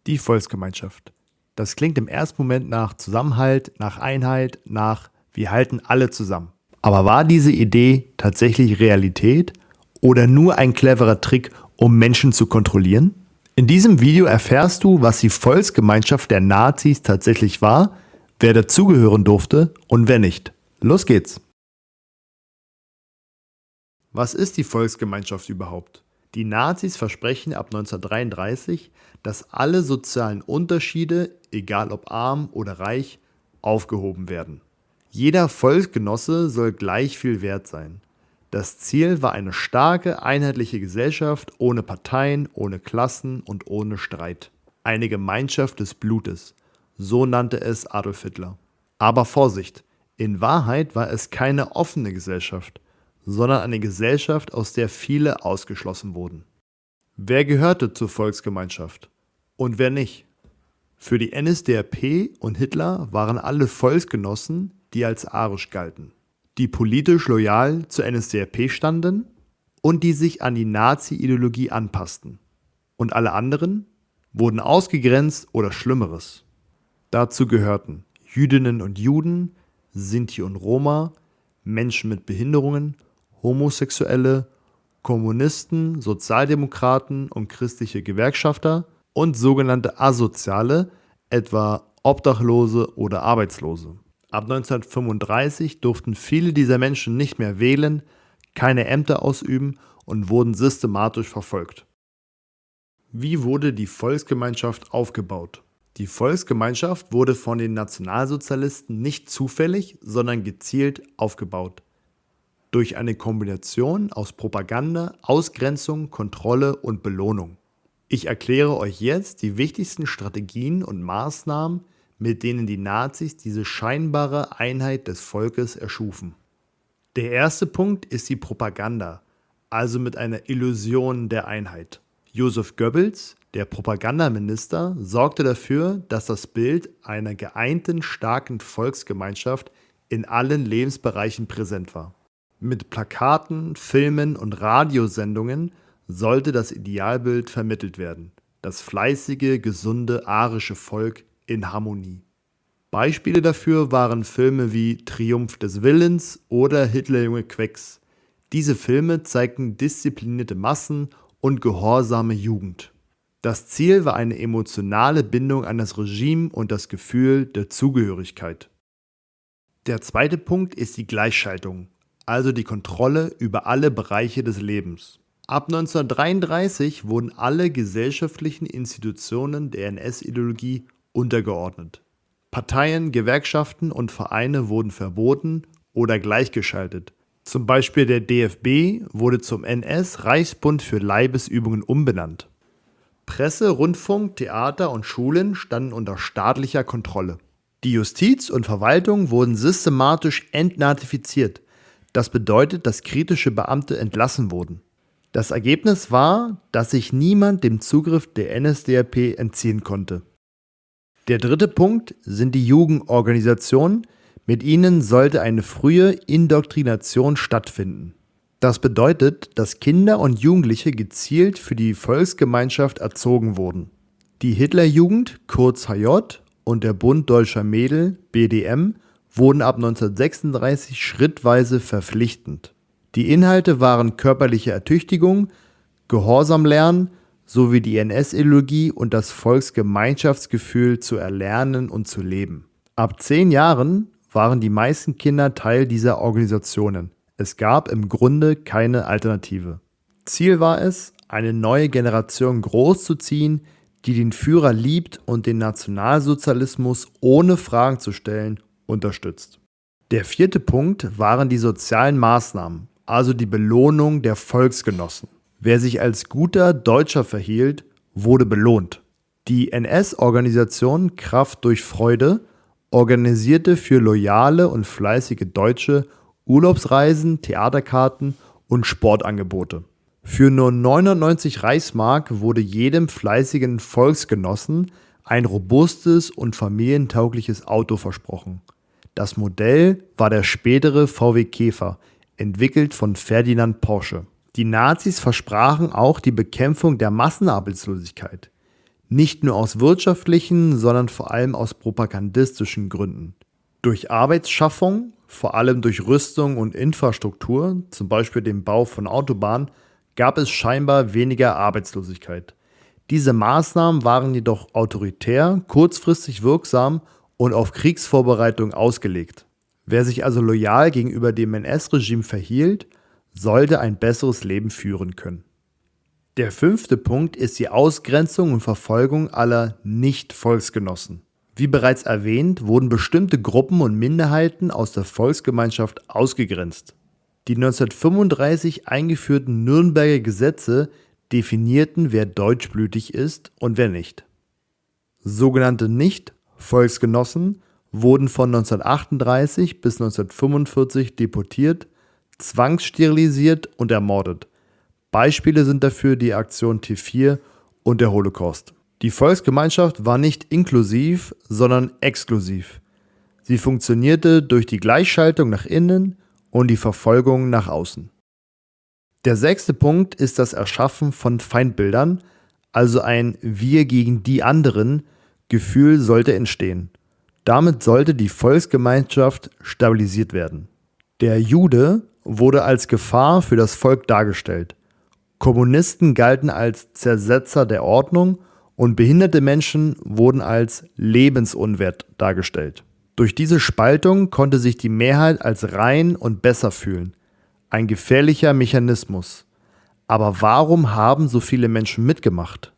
Die Volksgemeinschaft. Das klingt im ersten Moment nach Zusammenhalt, nach Einheit, nach wir halten alle zusammen. Aber war diese Idee tatsächlich Realität oder nur ein cleverer Trick, um Menschen zu kontrollieren? In diesem Video erfährst du, was die Volksgemeinschaft der Nazis tatsächlich war, wer dazugehören durfte und wer nicht. Los geht's! Was ist die Volksgemeinschaft überhaupt? Die Nazis versprechen ab 1933, dass alle sozialen Unterschiede, egal ob arm oder reich, aufgehoben werden. Jeder Volksgenosse soll gleich viel wert sein. Das Ziel war eine starke, einheitliche Gesellschaft ohne Parteien, ohne Klassen und ohne Streit. Eine Gemeinschaft des Blutes, so nannte es Adolf Hitler. Aber Vorsicht, in Wahrheit war es keine offene Gesellschaft, sondern eine Gesellschaft, aus der viele ausgeschlossen wurden. Wer gehörte zur Volksgemeinschaft und wer nicht? Für die NSDAP und Hitler waren alle Volksgenossen, die als arisch galten, die politisch loyal zur NSDAP standen und die sich an die Nazi-Ideologie anpassten. Und alle anderen wurden ausgegrenzt oder Schlimmeres. Dazu gehörten Jüdinnen und Juden, Sinti und Roma, Menschen mit Behinderungen, Homosexuelle, Kommunisten, Sozialdemokraten und christliche Gewerkschafter und sogenannte Asoziale, etwa Obdachlose oder Arbeitslose. Ab 1935 durften viele dieser Menschen nicht mehr wählen, keine Ämter ausüben und wurden systematisch verfolgt. Wie wurde die Volksgemeinschaft aufgebaut? Die Volksgemeinschaft wurde von den Nationalsozialisten nicht zufällig, sondern gezielt aufgebaut. Durch eine Kombination aus Propaganda, Ausgrenzung, Kontrolle und Belohnung. Ich erkläre euch jetzt die wichtigsten Strategien und Maßnahmen, mit denen die Nazis diese scheinbare Einheit des Volkes erschufen. Der erste Punkt ist die Propaganda, also mit einer Illusion der Einheit. Joseph Goebbels, der Propagandaminister, sorgte dafür, dass das Bild einer geeinten, starken Volksgemeinschaft in allen Lebensbereichen präsent war. Mit Plakaten, Filmen und Radiosendungen sollte das Idealbild vermittelt werden. Das fleißige, gesunde, arische Volk in Harmonie. Beispiele dafür waren Filme wie Triumph des Willens oder Hitlerjunge Quecks. Diese Filme zeigten disziplinierte Massen und gehorsame Jugend. Das Ziel war eine emotionale Bindung an das Regime und das Gefühl der Zugehörigkeit. Der zweite Punkt ist die Gleichschaltung, also die Kontrolle über alle Bereiche des Lebens. Ab 1933 wurden alle gesellschaftlichen Institutionen der NS-Ideologie untergeordnet. Parteien, Gewerkschaften und Vereine wurden verboten oder gleichgeschaltet. Zum Beispiel der DFB wurde zum NS-Reichsbund für Leibesübungen umbenannt. Presse, Rundfunk, Theater und Schulen standen unter staatlicher Kontrolle. Die Justiz und Verwaltung wurden systematisch entnazifiziert. Das bedeutet, dass kritische Beamte entlassen wurden. Das Ergebnis war, dass sich niemand dem Zugriff der NSDAP entziehen konnte. Der dritte Punkt sind die Jugendorganisationen. Mit ihnen sollte eine frühe Indoktrination stattfinden. Das bedeutet, dass Kinder und Jugendliche gezielt für die Volksgemeinschaft erzogen wurden. Die Hitlerjugend, kurz HJ, und der Bund Deutscher Mädel, BDM, wurden ab 1936 schrittweise verpflichtend. Die Inhalte waren körperliche Ertüchtigung, Gehorsam lernen sowie die NS-Ideologie und das Volksgemeinschaftsgefühl zu erlernen und zu leben. Ab 10 Jahren waren die meisten Kinder Teil dieser Organisationen. Es gab im Grunde keine Alternative. Ziel war es, eine neue Generation großzuziehen, die den Führer liebt und den Nationalsozialismus ohne Fragen zu stellen unterstützt. Der vierte Punkt waren die sozialen Maßnahmen, also die Belohnung der Volksgenossen. Wer sich als guter Deutscher verhielt, wurde belohnt. Die NS-Organisation Kraft durch Freude organisierte für loyale und fleißige Deutsche Urlaubsreisen, Theaterkarten und Sportangebote. Für nur 99 Reichsmark wurde jedem fleißigen Volksgenossen ein robustes und familientaugliches Auto versprochen. Das Modell war der spätere VW Käfer, entwickelt von Ferdinand Porsche. Die Nazis versprachen auch die Bekämpfung der Massenarbeitslosigkeit. Nicht nur aus wirtschaftlichen, sondern vor allem aus propagandistischen Gründen. Durch Arbeitsschaffung, vor allem durch Rüstung und Infrastruktur, zum Beispiel den Bau von Autobahnen, gab es scheinbar weniger Arbeitslosigkeit. Diese Maßnahmen waren jedoch autoritär, kurzfristig wirksam und auf Kriegsvorbereitung ausgelegt. Wer sich also loyal gegenüber dem NS-Regime verhielt, sollte ein besseres Leben führen können. Der 5. Punkt ist die Ausgrenzung und Verfolgung aller Nicht-Volksgenossen. Wie bereits erwähnt, wurden bestimmte Gruppen und Minderheiten aus der Volksgemeinschaft ausgegrenzt. Die 1935 eingeführten Nürnberger Gesetze definierten, wer deutschblütig ist und wer nicht. Sogenannte Nicht-Volksgenossen wurden von 1938 bis 1945 deportiert, zwangssterilisiert und ermordet. Beispiele sind dafür die Aktion T4 und der Holocaust. Die Volksgemeinschaft war nicht inklusiv, sondern exklusiv. Sie funktionierte durch die Gleichschaltung nach innen und die Verfolgung nach außen. Der 6. Punkt ist das Erschaffen von Feindbildern, also ein Wir gegen die anderen Gefühl sollte entstehen. Damit sollte die Volksgemeinschaft stabilisiert werden. Der Jude wurde als Gefahr für das Volk dargestellt. Kommunisten galten als Zersetzer der Ordnung und behinderte Menschen wurden als lebensunwert dargestellt. Durch diese Spaltung konnte sich die Mehrheit als rein und besser fühlen. Ein gefährlicher Mechanismus. Aber warum haben so viele Menschen mitgemacht?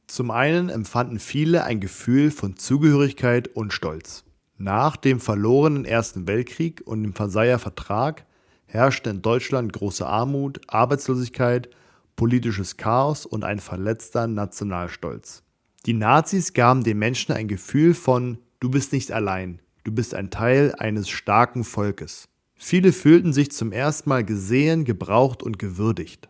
Zum einen empfanden viele ein Gefühl von Zugehörigkeit und Stolz. Nach dem verlorenen Ersten Weltkrieg und dem Versailler Vertrag herrschte in Deutschland große Armut, Arbeitslosigkeit, politisches Chaos und ein verletzter Nationalstolz. Die Nazis gaben den Menschen ein Gefühl von „Du bist nicht allein, du bist ein Teil eines starken Volkes". Viele fühlten sich zum ersten Mal gesehen, gebraucht und gewürdigt.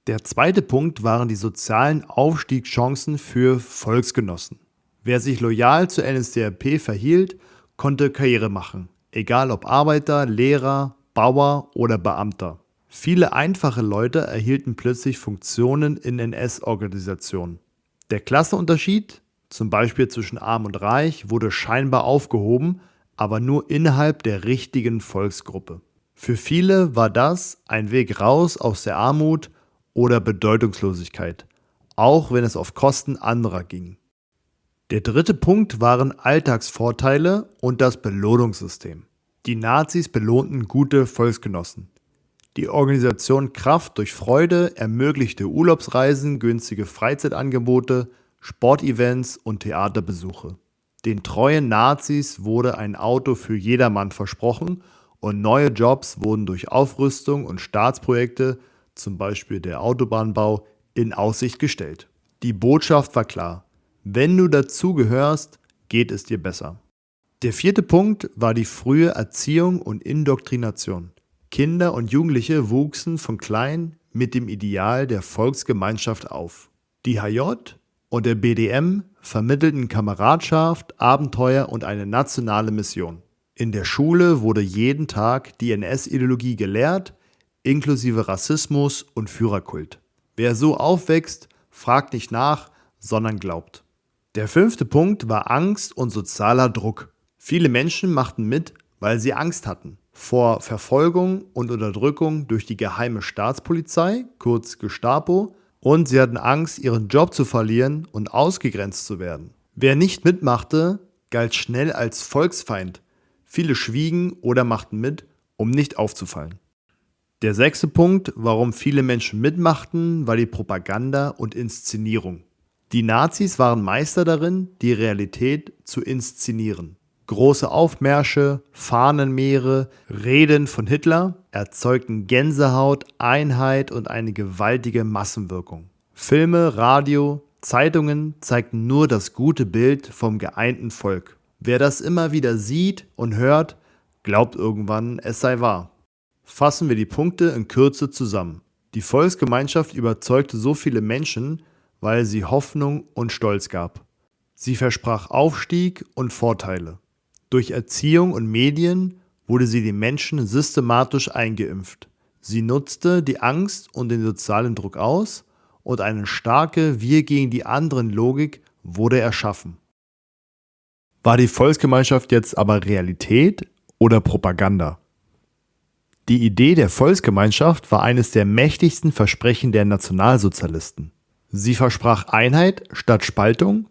Der 2. Punkt waren die sozialen Aufstiegschancen für Volksgenossen. Wer sich loyal zur NSDAP verhielt, konnte Karriere machen, egal ob Arbeiter, Lehrer, Bauer oder Beamter. Viele einfache Leute erhielten plötzlich Funktionen in NS-Organisationen. Der Klassenunterschied, zum Beispiel zwischen Arm und Reich, wurde scheinbar aufgehoben, aber nur innerhalb der richtigen Volksgruppe. Für viele war das ein Weg raus aus der Armut oder Bedeutungslosigkeit, auch wenn es auf Kosten anderer ging. Der 3. Punkt waren Alltagsvorteile und das Belohnungssystem. Die Nazis belohnten gute Volksgenossen. Die Organisation Kraft durch Freude ermöglichte Urlaubsreisen, günstige Freizeitangebote, Sportevents und Theaterbesuche. Den treuen Nazis wurde ein Auto für jedermann versprochen und neue Jobs wurden durch Aufrüstung und Staatsprojekte, zum Beispiel der Autobahnbau, in Aussicht gestellt. Die Botschaft war klar: Wenn du dazugehörst, geht es dir besser. Der 4. Punkt war die frühe Erziehung und Indoktrination. Kinder und Jugendliche wuchsen von klein mit dem Ideal der Volksgemeinschaft auf. Die HJ und der BDM vermittelten Kameradschaft, Abenteuer und eine nationale Mission. In der Schule wurde jeden Tag die NS-Ideologie gelehrt, inklusive Rassismus und Führerkult. Wer so aufwächst, fragt nicht nach, sondern glaubt. Der 5. Punkt war Angst und sozialer Druck. Viele Menschen machten mit, weil sie Angst hatten. Vor Verfolgung und Unterdrückung durch die geheime Staatspolizei, kurz Gestapo, und sie hatten Angst, ihren Job zu verlieren und ausgegrenzt zu werden. Wer nicht mitmachte, galt schnell als Volksfeind. Viele schwiegen oder machten mit, um nicht aufzufallen. Der 6. Punkt, warum viele Menschen mitmachten, war die Propaganda und Inszenierung. Die Nazis waren Meister darin, die Realität zu inszenieren. Große Aufmärsche, Fahnenmeere, Reden von Hitler erzeugten Gänsehaut, Einheit und eine gewaltige Massenwirkung. Filme, Radio, Zeitungen zeigten nur das gute Bild vom geeinten Volk. Wer das immer wieder sieht und hört, glaubt irgendwann, es sei wahr. Fassen wir die Punkte in Kürze zusammen. Die Volksgemeinschaft überzeugte so viele Menschen, weil sie Hoffnung und Stolz gab. Sie versprach Aufstieg und Vorteile. Durch Erziehung und Medien wurde sie den Menschen systematisch eingeimpft. Sie nutzte die Angst und den sozialen Druck aus und eine starke Wir gegen die anderen Logik wurde erschaffen. War die Volksgemeinschaft jetzt aber Realität oder Propaganda? Die Idee der Volksgemeinschaft war eines der mächtigsten Versprechen der Nationalsozialisten. Sie versprach Einheit statt Spaltung,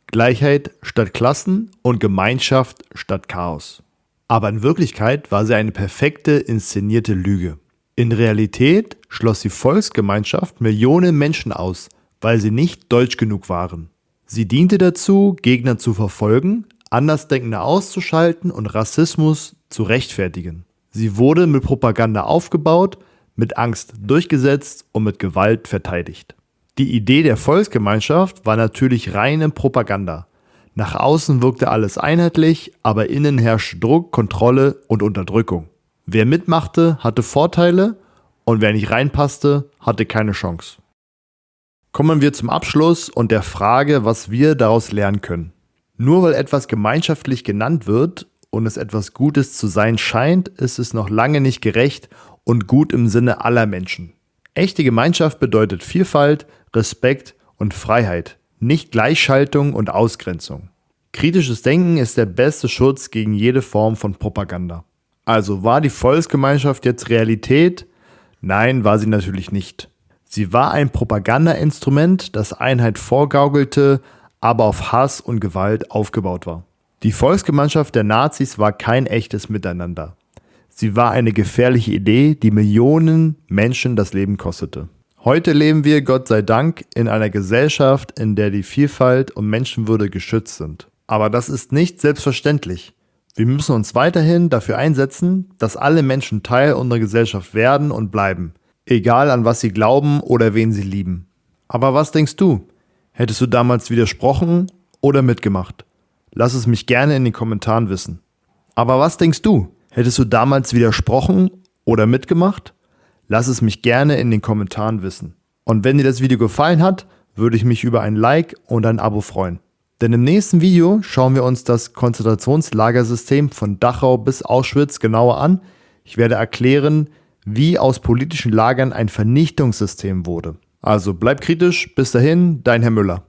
Gleichheit statt Klassen und Gemeinschaft statt Chaos. Aber in Wirklichkeit war sie eine perfekte inszenierte Lüge. In Realität schloss die Volksgemeinschaft Millionen Menschen aus, weil sie nicht deutsch genug waren. Sie diente dazu, Gegner zu verfolgen, Andersdenkende auszuschalten und Rassismus zu rechtfertigen. Sie wurde mit Propaganda aufgebaut, mit Angst durchgesetzt und mit Gewalt verteidigt. Die Idee der Volksgemeinschaft war natürlich reine Propaganda. Nach außen wirkte alles einheitlich, aber innen herrschte Druck, Kontrolle und Unterdrückung. Wer mitmachte, hatte Vorteile und wer nicht reinpasste, hatte keine Chance. Kommen wir zum Abschluss und der Frage, was wir daraus lernen können. Nur weil etwas gemeinschaftlich genannt wird und es etwas Gutes zu sein scheint, ist es noch lange nicht gerecht und gut im Sinne aller Menschen. Echte Gemeinschaft bedeutet Vielfalt, Respekt und Freiheit, nicht Gleichschaltung und Ausgrenzung. Kritisches Denken ist der beste Schutz gegen jede Form von Propaganda. Also war die Volksgemeinschaft jetzt Realität? Nein, war sie natürlich nicht. Sie war ein Propagandainstrument, das Einheit vorgaukelte, aber auf Hass und Gewalt aufgebaut war. Die Volksgemeinschaft der Nazis war kein echtes Miteinander. Sie war eine gefährliche Idee, die Millionen Menschen das Leben kostete. Heute leben wir, Gott sei Dank, in einer Gesellschaft, in der die Vielfalt und Menschenwürde geschützt sind. Aber das ist nicht selbstverständlich. Wir müssen uns weiterhin dafür einsetzen, dass alle Menschen Teil unserer Gesellschaft werden und bleiben, egal an was sie glauben oder wen sie lieben. Aber was denkst du? Hättest du damals widersprochen oder mitgemacht? Lass es mich gerne in den Kommentaren wissen. Aber was denkst du? Hättest du damals widersprochen oder mitgemacht? Lass es mich gerne in den Kommentaren wissen. Und wenn dir das Video gefallen hat, würde ich mich über ein Like und ein Abo freuen. Denn im nächsten Video schauen wir uns das Konzentrationslagersystem von Dachau bis Auschwitz genauer an. Ich werde erklären, wie aus politischen Lagern ein Vernichtungssystem wurde. Also bleib kritisch, bis dahin, dein Herr Müller.